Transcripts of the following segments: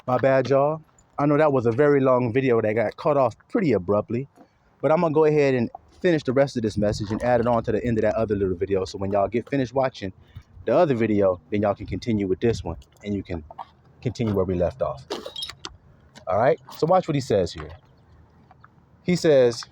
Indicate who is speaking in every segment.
Speaker 1: My bad, y'all. I know that was a very long video that got cut off pretty abruptly, but I'm gonna go ahead and finish the rest of this message and add it on to the end of that other little video. So when y'all get finished watching the other video, then y'all can continue with this one and you can continue where we left off. All right, so watch what he says here. He says,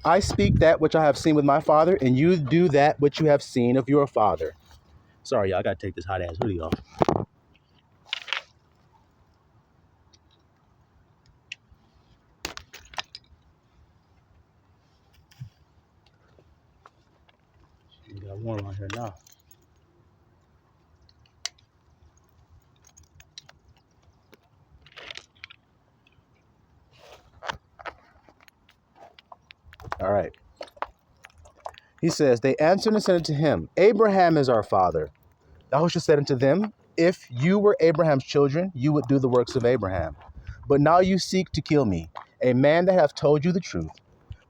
Speaker 1: I speak that which I have seen with my father, and you do that which you have seen of your father. Sorry, y'all, I gotta take this hot ass hoodie off. You got warm on here now. All right. He says, they answered and said unto him, Abraham is our father. Yahushua said unto them, if you were Abraham's children, you would do the works of Abraham. But now you seek to kill me, a man that hath told you the truth,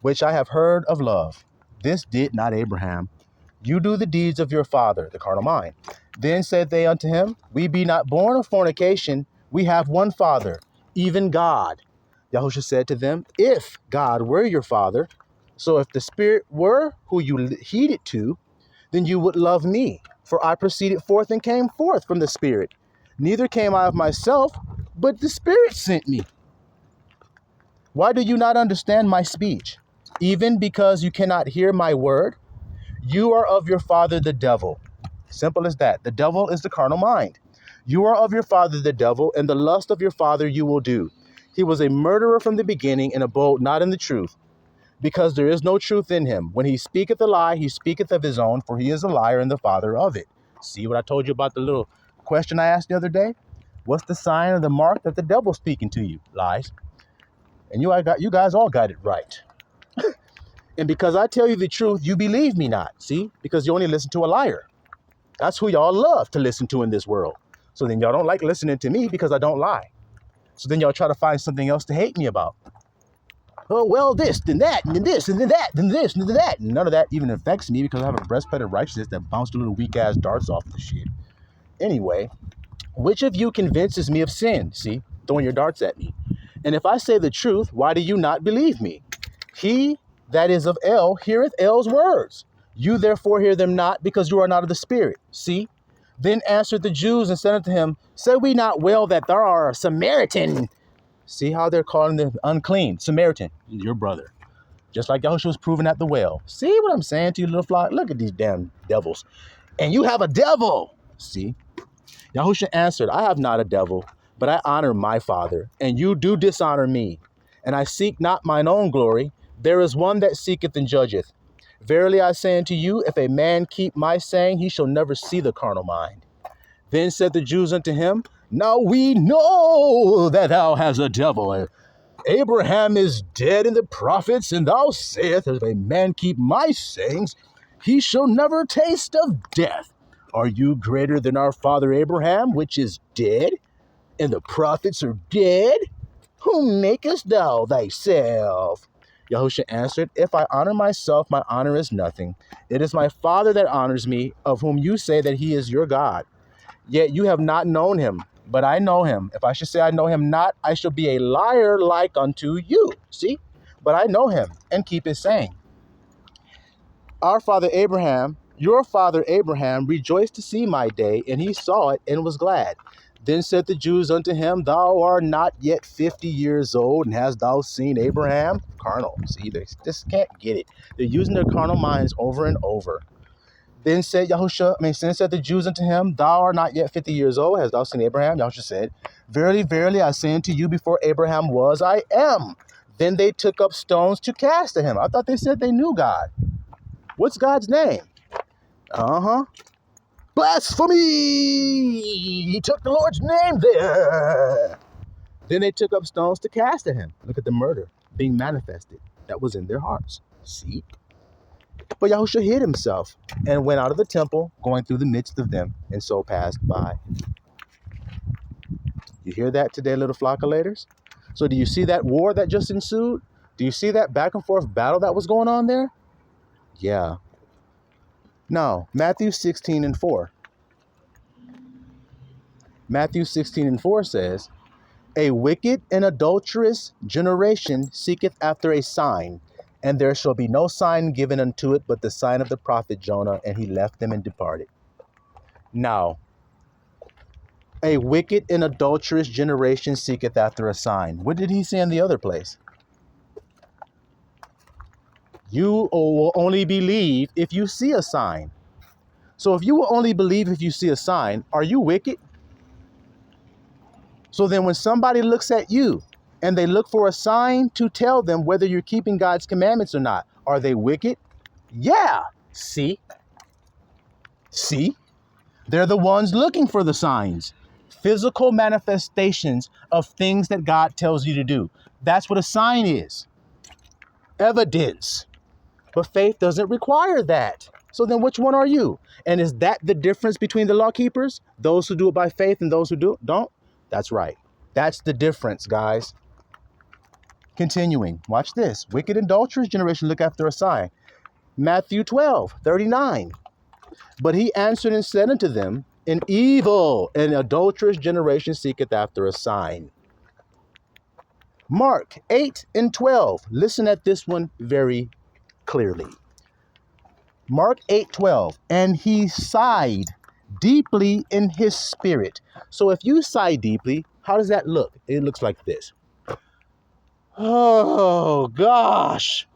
Speaker 1: which I have heard of love. This did not Abraham. You do the deeds of your father, the carnal mind. Then said they unto him, we be not born of fornication, we have one father, even God. Yahushua said to them, if God were your father, so if the Spirit were who you heeded to, then you would love me. For I proceeded forth and came forth from the Spirit. Neither came I of myself, but the Spirit sent me. Why do you not understand my speech? Even because you cannot hear my word? You are of your father the devil. Simple as that. The devil is the carnal mind. You are of your father the devil, and the lust of your father you will do. He was a murderer from the beginning, and abode not in the truth, because there is no truth in him. When he speaketh a lie, he speaketh of his own, for he is a liar and the father of it. See what I told you about the little question I asked the other day? What's the sign or the mark that the devil's speaking to you? Lies. And you guys all got it right. And because I tell you the truth, you believe me not. See? Because you only listen to a liar. That's who y'all love to listen to in this world. So then y'all don't like listening to me because I don't lie. So then y'all try to find something else to hate me about. Oh, well, this, then that, and then this, and then that, then this, and then that. And none of that even affects me because I have a breastplate of righteousness that bounced little weak-ass darts off the shit. Anyway, which of you convinces me of sin? See, throwing your darts at me. And if I say the truth, why do you not believe me? He that is of El heareth El's words. You therefore hear them not, because you are not of the Spirit. See? Then answered the Jews and said unto him, say we not well that thou art a Samaritan? See how they're calling them unclean? Samaritan, your brother. Just like Yahushua was proven at the well. See what I'm saying to you, little flock? Look at these damn devils. And you have a devil. See? Yahushua answered, I have not a devil, but I honor my Father, and you do dishonor me. And I seek not mine own glory. There is one that seeketh and judgeth. Verily I say unto you, if a man keep my saying, he shall never see the carnal mind. Then said the Jews unto him, now we know that thou hast a devil. Abraham is dead and the prophets, and thou sayest, if a man keep my sayings, he shall never taste of death. Are you greater than our father Abraham, which is dead, and the prophets are dead? Whom makest thou thyself? Yahushua answered, if I honor myself, my honor is nothing. It is my Father that honors me, of whom you say that he is your God. Yet you have not known him, but I know him. If I should say I know him not, I shall be a liar like unto you. See? But I know him and keep his saying. Our father Abraham, your father Abraham, rejoiced to see my day, and he saw it and was glad. Then said the Jews unto him, thou art not yet 50 years old, and hast thou seen Abraham? Carnal. See, they just can't get it. They're using their carnal minds over and over. Then said the Jews unto him, thou art not yet 50 years old, hast thou seen Abraham? Yahushua said, verily, verily, I say unto you, before Abraham was, I am. Then they took up stones to cast at him. I thought they said they knew God. What's God's name? Blasphemy! He took the Lord's name there. Then they took up stones to cast at him. Look at the murder being manifested. That was in their hearts. See? But Yahushua hid himself and went out of the temple, going through the midst of them, and so passed by. You hear that today, little flockulators? So do you see that war that just ensued? Do you see that back and forth battle that was going on there? Yeah. No, Matthew 16:4. Matthew 16:4 says, a wicked and adulterous generation seeketh after a sign, and there shall be no sign given unto it but the sign of the prophet Jonah. And he left them and departed. Now, a wicked and adulterous generation seeketh after a sign. What did he say in the other place? You will only believe if you see a sign. So if you will only believe if you see a sign, are you wicked? So then when somebody looks at you and they look for a sign to tell them whether you're keeping God's commandments or not, are they wicked? Yeah. See? They're the ones looking for the signs. Physical manifestations of things that God tells you to do. That's what a sign is. Evidence. But faith doesn't require that. So then which one are you? And is that the difference between the law keepers? Those who do it by faith and those who don't? That's right. That's the difference, guys. Continuing. Watch this. Wicked adulterous generation look after a sign. Matthew 12:39. But he answered and said unto them, an evil and adulterous generation seeketh after a sign. Mark 8:12. Listen at this one very clearly. Mark 8:12. And he sighed deeply in his spirit. So if you sigh deeply, how does that look? It looks like this. Oh, gosh.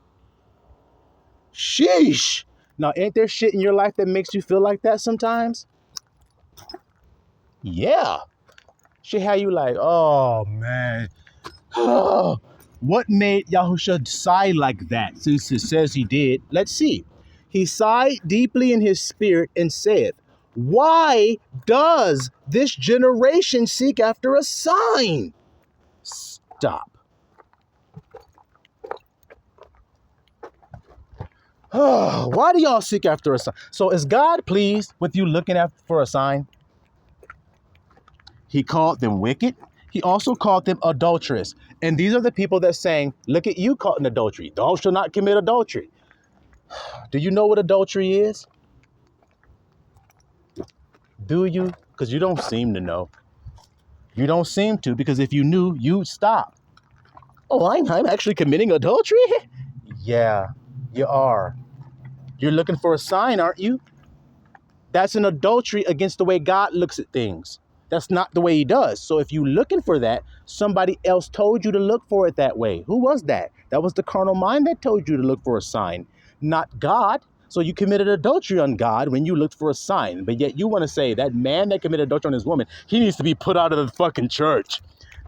Speaker 1: Sheesh. Now, ain't there shit in your life that makes you feel like that sometimes? Yeah. Shit, how you like, oh, man. What made Yahusha sigh like that, since it says he did? Let's see. He sighed deeply in his spirit and said, why does this generation seek after a sign? Stop. Why do y'all seek after a sign? So is God pleased with you looking for a sign? He called them wicked. He also called them adulterous. And these are the people that saying, look at you caught in adultery. Thou shalt not commit adultery. Do you know what adultery is? Do you? Because you don't seem to know. You don't seem to, because if you knew, you'd stop. Oh, I'm actually committing adultery? Yeah, you are. You're looking for a sign, aren't you? That's an adultery against the way God looks at things. That's not the way he does. So if you're looking for that, somebody else told you to look for it that way. Who was that? That was the carnal mind that told you to look for a sign, not God. So you committed adultery on God when you looked for a sign. But yet you want to say that man that committed adultery on his woman, he needs to be put out of the fucking church.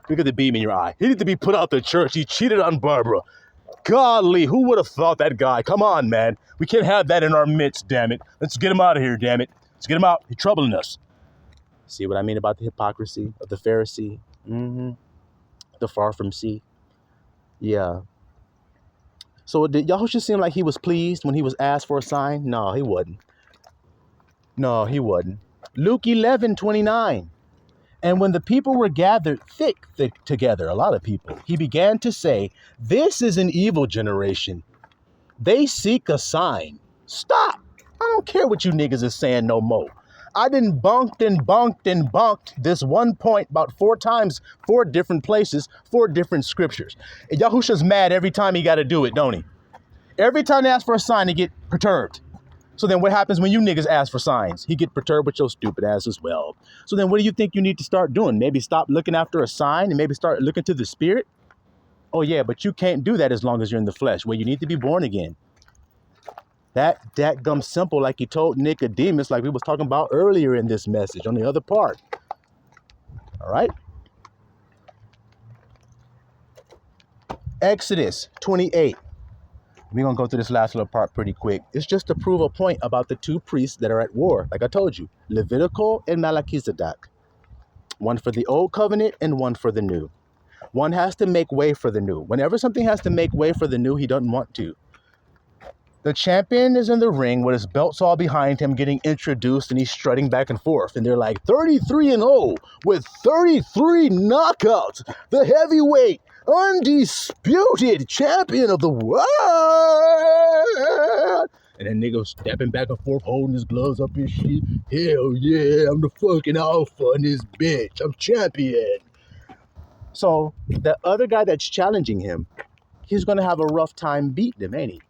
Speaker 1: Look at the beam in your eye. He needs to be put out the church. He cheated on Barbara. Golly, who would have thought that guy? Come on, man. We can't have that in our midst, damn it. Let's get him out of here, damn it. Let's get him out. He's troubling us. See what I mean about the hypocrisy of the Pharisee? The far from see. Yeah. So did Yahushua seem like he was pleased when he was asked for a sign? No, he wasn't. No, he wasn't. Luke 11:29. And when the people were gathered thick together, a lot of people, he began to say, this is an evil generation. They seek a sign. Stop. I don't care what you niggas is saying no more. I done bunked this one point about 4 times, 4 different places, 4 different scriptures. And Yahusha's mad every time he got to do it, don't he? Every time they ask for a sign, he get perturbed. So then what happens when you niggas ask for signs? He get perturbed with your stupid ass as well. So then what do you think you need to start doing? Maybe stop looking after a sign and maybe start looking to the spirit? Oh yeah, but you can't do that as long as you're in the flesh. Well, you need to be born again. That gum simple, like he told Nicodemus, like we was talking about earlier in this message on the other part. All right. Exodus 28. We're going to go through this last little part pretty quick. It's just to prove a point about the 2 priests that are at war. Like I told you, Levitical and Melchizedek. One for the old covenant and one for the new. One has to make way for the new. Whenever something has to make way for the new, he doesn't want to. The champion is in the ring with his belts all behind him getting introduced, and he's strutting back and forth. And they're like 33-0 with 33 knockouts. The heavyweight, undisputed champion of the world. And that nigga stepping back and forth, holding his gloves up and shit. Hell yeah, I'm the fucking alpha in this bitch. I'm champion. So the other guy that's challenging him, he's gonna have a rough time beating him, ain't he?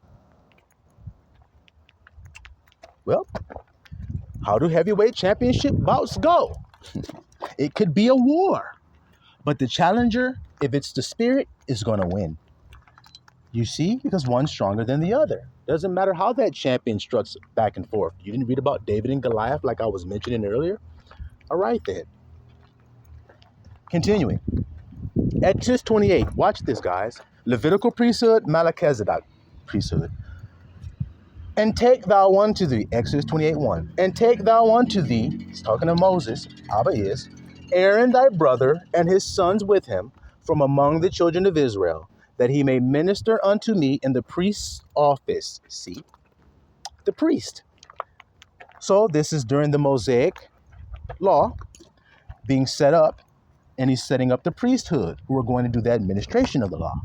Speaker 1: Well, how do heavyweight championship bouts go? It could be a war. But the challenger, if it's the spirit, is gonna win. You see? Because one's stronger than the other. Doesn't matter how that champion struts back and forth. You didn't read about David and Goliath like I was mentioning earlier? All right then. Continuing. Exodus 28. Watch this, guys. Levitical priesthood, Melchizedek priesthood. And take thou unto thee, Exodus 28:1. And take thou unto thee, he's talking to Moses, Abba is, Aaron thy brother and his sons with him from among the children of Israel, that he may minister unto me in the priest's office. See? The priest. So this is during the Mosaic law being set up, and he's setting up the priesthood who are going to do the administration of the law.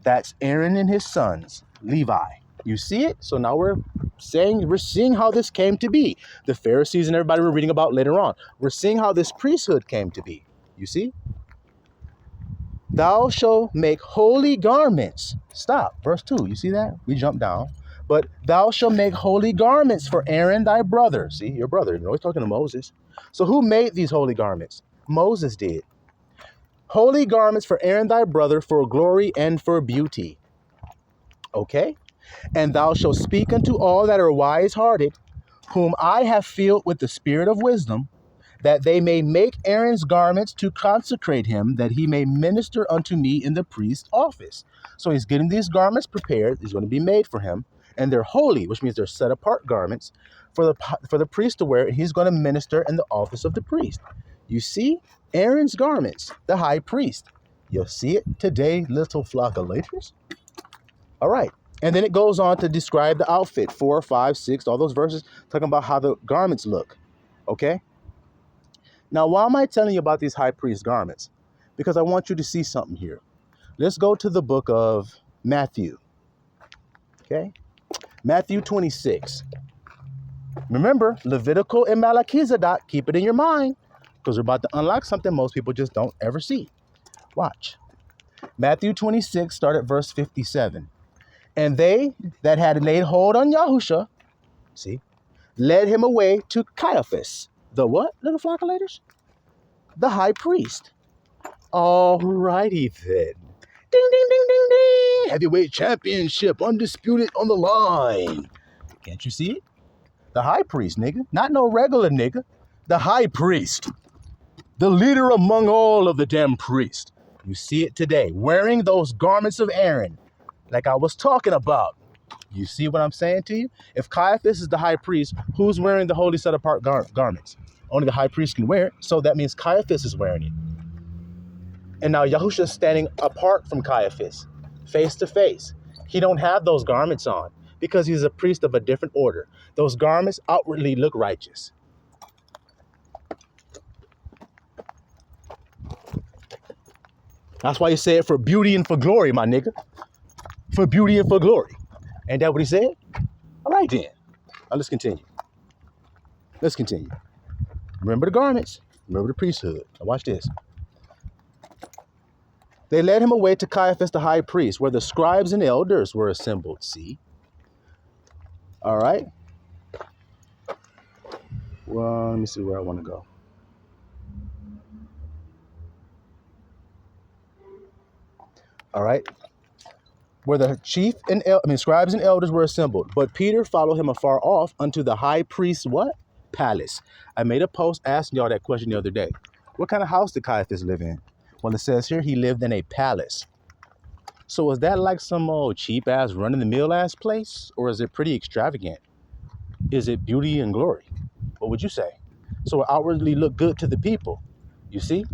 Speaker 1: That's Aaron and his sons, Levi. You see it? So now we're seeing how this came to be. The Pharisees and everybody we're reading about later on. We're seeing how this priesthood came to be. You see? Thou shalt make holy garments. Stop. Verse 2. You see that? We jump down. But thou shalt make holy garments for Aaron thy brother. See, your brother. You're always talking to Moses. So who made these holy garments? Moses did. Holy garments for Aaron thy brother for glory and for beauty. Okay? And thou shalt speak unto all that are wise-hearted, whom I have filled with the spirit of wisdom, that they may make Aaron's garments to consecrate him, that he may minister unto me in the priest's office. So he's getting these garments prepared. These are going to be made for him, and they're holy, which means they're set-apart garments for the priest to wear, and he's going to minister in the office of the priest. You see, Aaron's garments, the high priest. You'll see it today, little flock of laters. All right. And then it goes on to describe the outfit, 4, 5, 6, all those verses talking about how the garments look. Okay? Now, why am I telling you about these high priest garments? Because I want you to see something here. Let's go to the book of Matthew. Okay? Matthew 26. Remember, Levitical and Melchizedek, keep it in your mind, because we're about to unlock something most people just don't ever see. Watch. Matthew 26, start at verse 57. And they that had laid hold on Yahusha, see, led him away to Caiaphas. The what, little flockulators? The high priest. All righty then. Ding, ding, ding, ding, ding. Heavyweight championship, undisputed on the line. Can't you see it? The high priest, nigga. Not no regular nigga. The high priest. The leader among all of the damn priests. You see it today, wearing those garments of Aaron. Like I was talking about. You see what I'm saying to you? If Caiaphas is the high priest, who's wearing the holy set-apart garments? Only the high priest can wear it, so that means Caiaphas is wearing it. And now Yahusha is standing apart from Caiaphas, face to face. He don't have those garments on because he's a priest of a different order. Those garments outwardly look righteous. That's why you say it for beauty and for glory, my nigga. For beauty and for glory. Ain't that what he said? All right, then. Now let's continue. Let's continue. Remember the garments. Remember the priesthood. Now watch this. They led him away to Caiaphas the high priest, where the scribes and elders were assembled. See? All right. Well, let me see where I want to go. All right. Where the scribes and elders were assembled. But Peter followed him afar off unto the high priest's what? Palace. I made a post asking y'all that question the other day. What kind of house did Caiaphas live in? Well, it says here he lived in a palace. So is that like some old cheap ass run-of-the-mill ass place? Or is it pretty extravagant? Is it beauty and glory? What would you say? So it outwardly looked good to the people. You see?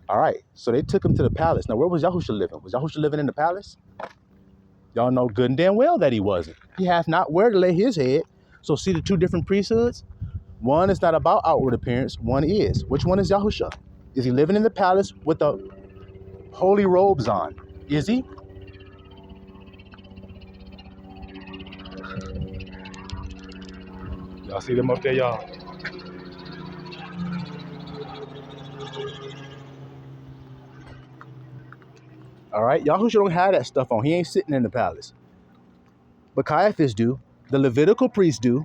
Speaker 1: All right. So they took him to the palace. Now, where was Yahusha living? Was Yahusha living in the palace? Y'all know good and damn well that he wasn't. He hath not where to lay his head. So see the two different priesthoods? One is not about outward appearance. One is. Which one is Yahusha? Is he living in the palace with the holy robes on? Is he? Y'all see them up there, y'all? All right, Yahushua don't have that stuff on. He ain't sitting in the palace. But Caiaphas do. The Levitical priests do.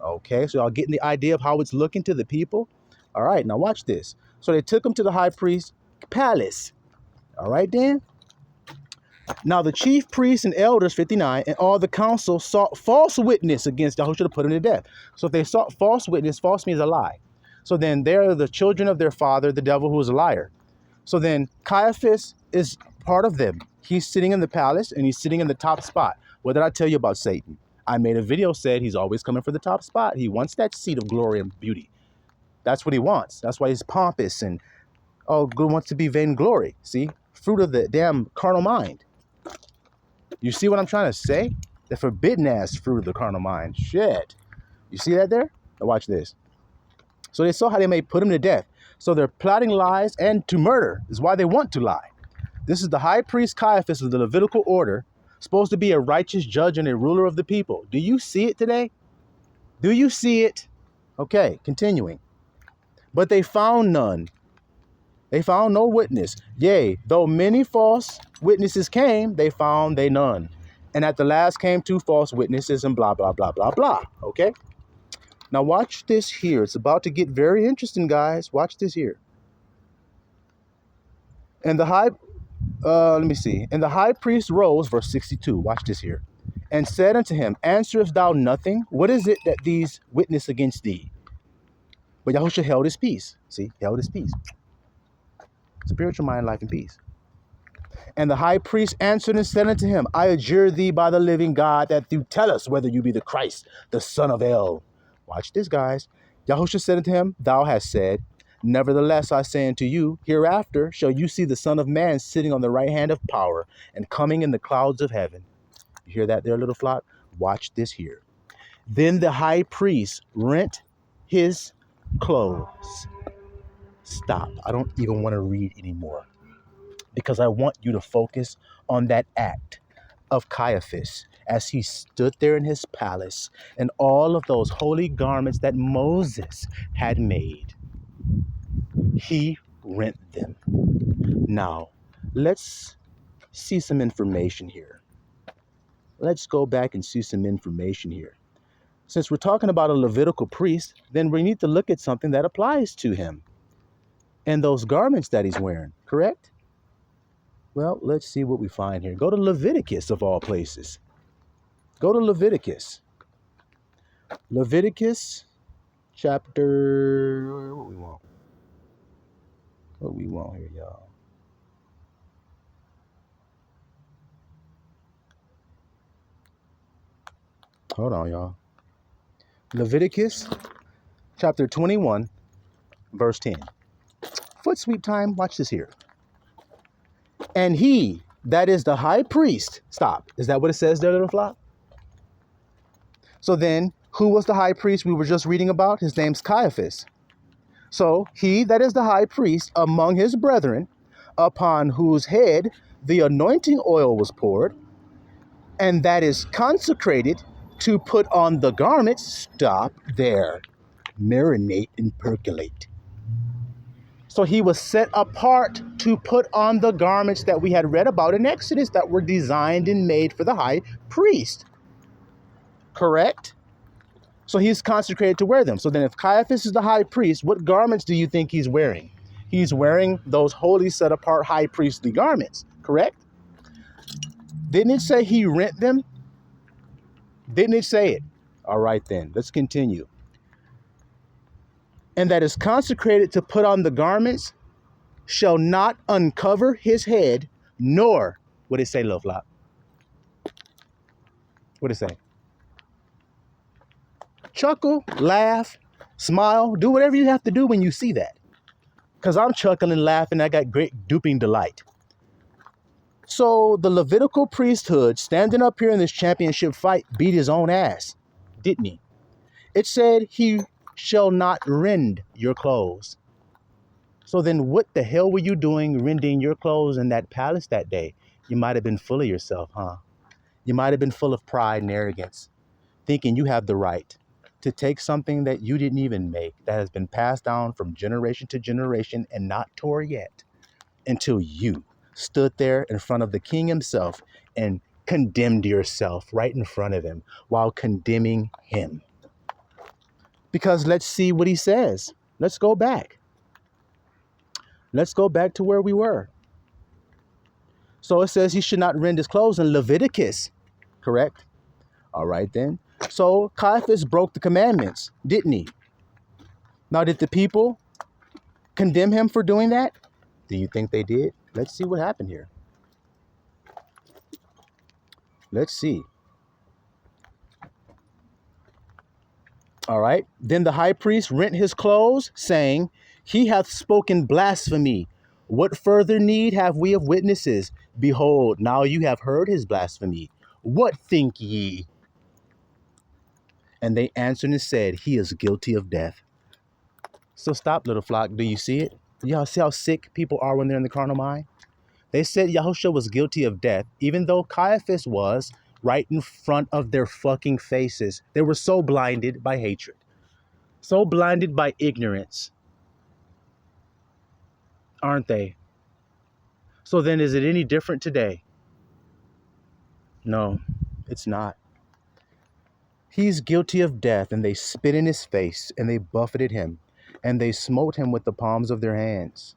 Speaker 1: Okay, so y'all getting the idea of how it's looking to the people? All right, now watch this. So they took him to the high priest's palace. All right, then. Now the chief priests and elders, 59, and all the council sought false witness against Yahushua to put him to death. So if they sought false witness, false means a lie. So then they're the children of their father, the devil, who is a liar. So then Caiaphas is part of them. He's sitting in the palace and he's sitting in the top spot. What did I tell you about Satan? I made a video said he's always coming for the top spot. He wants that seat of glory and beauty. That's what he wants. That's why he's pompous and wants to be vainglory. See? Fruit of the damn carnal mind. You see what I'm trying to say? The forbidden ass fruit of the carnal mind. Shit. You see that there? Now watch this. So they saw how they may put him to death. So they're plotting lies and to murder is why they want to lie. This is the high priest Caiaphas of the Levitical order, supposed to be a righteous judge and a ruler of the people. Do you see it today? Do you see it? Okay, continuing. But they found none. They found no witness. Yea, though many false witnesses came, they found they none. And at the last came two false witnesses and blah, blah, blah, blah, blah. Okay? Now watch this here. It's about to get very interesting, guys. Watch this here. And the high, And the high priest rose, verse 62. Watch this here. And said unto him, answerest thou nothing? What is it that these witness against thee? But Yahushua held his peace. See, held his peace. Spiritual mind, life, and peace. And the high priest answered and said unto him, I adjure thee by the living God that thou tell us whether you be the Christ, the son of El. Watch this, guys. Yahushua said unto him, thou hast said, nevertheless I say unto you, hereafter shall you see the Son of Man sitting on the right hand of power and coming in the clouds of heaven. You hear that there, little flock? Watch this here. Then the high priest rent his clothes. Stop. I don't even want to read anymore because I want you to focus on that act of Caiaphas as he stood there in his palace and all of those holy garments that Moses had made. He rent them. Now, let's see some information here. Let's go back and see some information here. Since we're talking about a Levitical priest, then we need to look at something that applies to him and those garments that he's wearing, correct? Well, let's see what we find here. Go to Leviticus, of all places. Go to Leviticus. Leviticus chapter... What we want? What we want here, y'all? Hold on, y'all. Leviticus chapter 21, verse 10. Foot sweep time. Watch this here. And he, that is the high priest. Stop. Is that what it says there, little flock? So then, who was the high priest we were just reading about? His name's Caiaphas. So he that is the high priest among his brethren, upon whose head the anointing oil was poured, and that is consecrated to put on the garments. Stop there. Marinate and percolate. So he was set apart to put on the garments that we had read about in Exodus that were designed and made for the high priest. Correct? So he's consecrated to wear them. So then if Caiaphas is the high priest, what garments do you think he's wearing? He's wearing those holy set apart high priestly garments. Correct? Didn't it say he rent them? Didn't it say it? All right then, let's continue. And that is consecrated to put on the garments shall not uncover his head, nor, what did it say, love lot? What did it say? Chuckle, laugh, smile, do whatever you have to do when you see that. Because I'm chuckling, laughing, I got great duping delight. So the Levitical priesthood standing up here in this championship fight beat his own ass, didn't he? It said he shall not rend your clothes. So then what the hell were you doing rending your clothes in that palace that day? You might have been full of yourself, huh? You might have been full of pride and arrogance, thinking you have the right. to take something that you didn't even make, that has been passed down from generation to generation and not tore yet, until you stood there in front of the king himself and condemned yourself right in front of him while condemning him. Because let's see what he says. Let's go back. Let's go back to where we were. So it says he should not rend his clothes in Leviticus, correct? All right then. So Caiaphas broke the commandments, didn't he? Now, did the people condemn him for doing that? Do you think they did? Let's see what happened here. Let's see. All right. Then the high priest rent his clothes, saying, he hath spoken blasphemy. What further need have we of witnesses? Behold, now you have heard his blasphemy. What think ye? And they answered and said, he is guilty of death. So stop, little flock. Do you see it? Y'all see how sick people are when they're in the carnal mind? They said Yahushua was guilty of death, even though Caiaphas was right in front of their fucking faces. They were so blinded by hatred, so blinded by ignorance, aren't they? So then, is it any different today? No, it's not. He's guilty of death, and they spit in his face, and they buffeted him, and they smote him with the palms of their hands.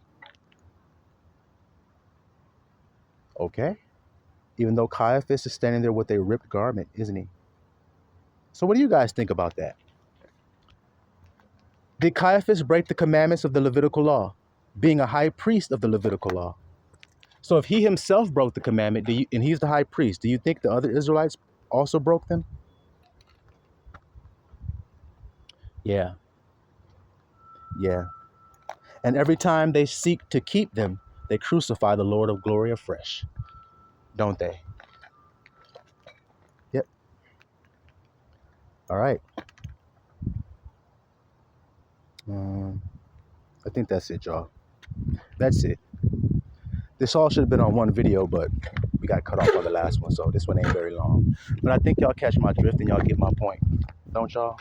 Speaker 1: Okay? Even though Caiaphas is standing there with a ripped garment, isn't he? So what do you guys think about that? Did Caiaphas break the commandments of the Levitical law, being a high priest of the Levitical law? So if he himself broke the commandment, and he's the high priest, do you think the other Israelites also broke them? Yeah. Yeah. And every time they seek to keep them, they crucify the Lord of glory afresh, don't they? Yep. All right. I think that's it, y'all. That's it. This all should have been on one video, but we got cut off on the last one, so this one ain't very long. But I think y'all catch my drift and y'all get my point, don't y'all?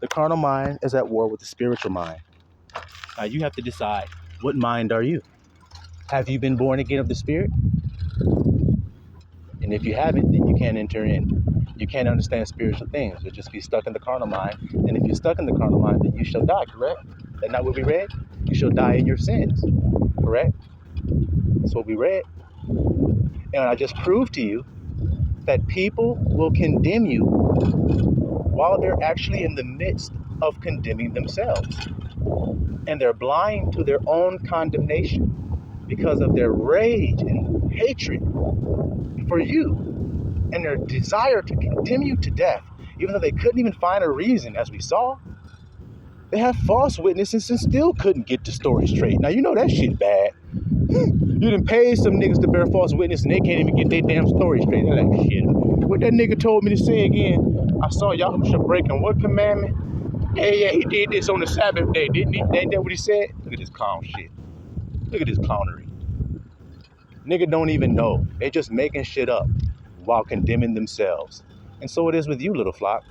Speaker 1: The carnal mind is at war with the spiritual mind. Now you have to decide, what mind are you? Have you been born again of the Spirit? And if you haven't, then you can't enter in. You can't understand spiritual things. You'll just be stuck in the carnal mind. And if you're stuck in the carnal mind, then you shall die, correct? That's not what we read? You shall die in your sins, correct? That's what we read. And I just proved to you that people will condemn you while they're actually in the midst of condemning themselves. And they're blind to their own condemnation because of their rage and hatred for you and their desire to condemn you to death, even though they couldn't even find a reason, as we saw. They have false witnesses and still couldn't get the story straight. Now, you know that shit bad. You done paid some niggas to bear false witness and they can't even get their damn story straight. They're like, shit, what that nigga told me to say again? I saw Yahushua breaking what commandment? Hey, yeah, he did this on the Sabbath day, didn't he? Ain't that what he said? Look at this clown shit. Look at this clownery. Nigga don't even know. They just making shit up while condemning themselves. And so it is with you, little flock.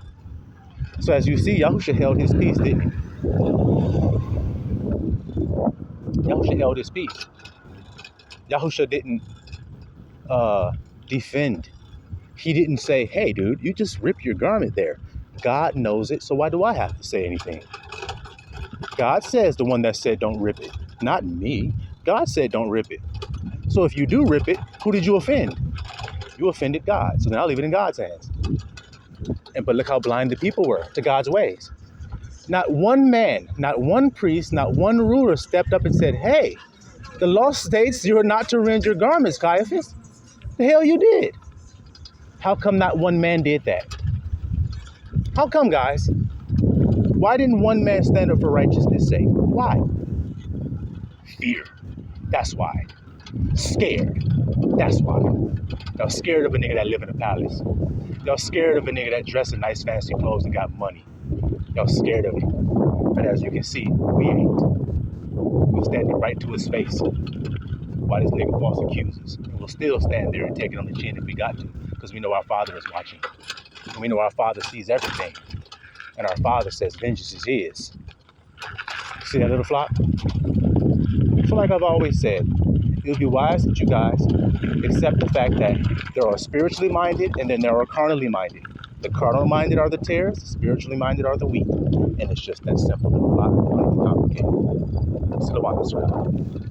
Speaker 1: So as you see, Yahushua held his peace, didn't he? Yahushua held his peace. Yahushua didn't defend. He didn't say, hey, dude, you just rip your garment there. God knows it, so why do I have to say anything? God says, the one that said don't rip it, not me. God said don't rip it. So if you do rip it, who did you offend? You offended God. So then I'll leave it in God's hands. But look how blind the people were to God's ways. Not one man, not one priest, not one ruler stepped up and said, hey, the law states you are not to rend your garments, Caiaphas. The hell you did. How come not one man did that? How come, guys? Why didn't one man stand up for righteousness' sake? Why? Fear. That's why. Scared. That's why. Y'all scared of a nigga that live in a palace. Y'all scared of a nigga that dressed in nice fancy clothes and got money. Y'all scared of him. But as you can see, we ain't. We standing right to his face while this nigga false accuses. And we'll still stand there and take it on the chin if we got to, because we know our Father is watching. And we know our Father sees everything. And our Father says vengeance is his. See that, little flock? So like I've always said, it would be wise that you guys accept the fact that there are spiritually minded and then there are carnally minded. The carnal minded are the tares, the spiritually minded are the wheat. And it's just that simple, little flock. Don't complicated. Still want this right.